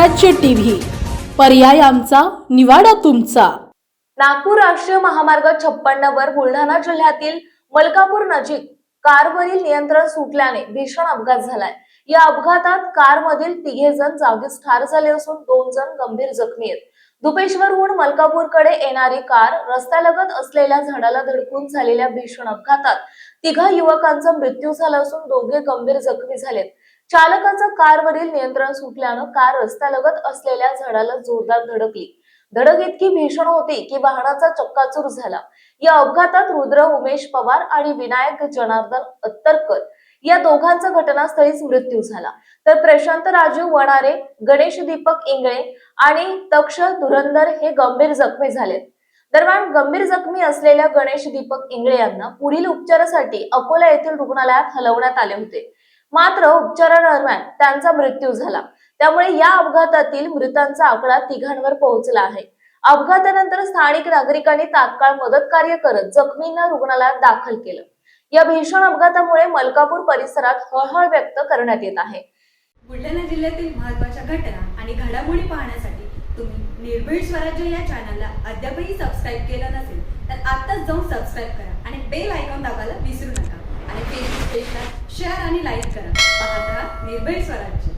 स्वराज्य टीव्ही, पर्याय आमचा, निवाडा तुमचा। नागपूर राष्ट्रीय महामार्ग 56 वर बुलढाणा जिल्ह्यातील मलकापूर नजीक कारवरील नियंत्रण सुटल्याने भीषण अपघात झालाय। या अपघातात कारमधील 3 जण जागीच ठार झाले असून 2 जण गंभीर जखमी आहेत। दुपेश्वरहून मलकापूरकडे येणारी कार रस्त्यालगत असलेल्या झाडाला धडकून झालेल्या भीषण अपघातात 3 युवकांचा मृत्यू झाला असून 2 गंभीर जखमी झालेत। चालकाचं कारवरील नियंत्रण सुटल्यानं कार रस्त्यालगत असलेल्या झाडाला जोरदार धडकली। धडक इतकी भीषण होती की वाहनाचा चक्काचूर झाला। या अपघातात रुद्र उमेश पवार आणि विनायक जनार्दन अत्तरकर या दोघांचा घटनास्थळीच मृत्यू झाला, तर प्रशांत राजू वणारे, गणेश दीपक इंगळे आणि तक्ष धुरंधर हे गंभीर जखमी झालेत। दरम्यान गंभीर जखमी असलेल्या गणेश दीपक इंगळे यांना पुढील उपचारासाठी अकोला येथील रुग्णालयात हलवण्यात आले होते, मात्र उपचारादरम्यान त्यांचा मृत्यू झाला। त्यामुळे या अपघातातील मृतांचा आकडा 3 पोहोचला आहे। अपघातानंतर स्थानिक नागरिकांनी तात्काळ मदत कार्य करत जखमींना रुग्णालयात दाखल केलं। या भीषण अपघातामुळे मलकापूर परिसरात हळहळ व्यक्त करण्यात येत आहे। बुलढाणा जिल्ह्यातील महत्त्वाच्या घटना आणि घडामोडी पाहण्यासाठी तुम्ही निर्भीड स्वराज्य या चॅनलला अद्यापही सबस्क्राईब केलं नसेल तर आत्ताच जाऊन सबस्क्राईब करा आणि बेल आयकॉन दाबायला विसरू नका आणि फेसबुक पेजला शेअर आणि लाईक करा। पाहत रहा निर्भीड स्वराज्य।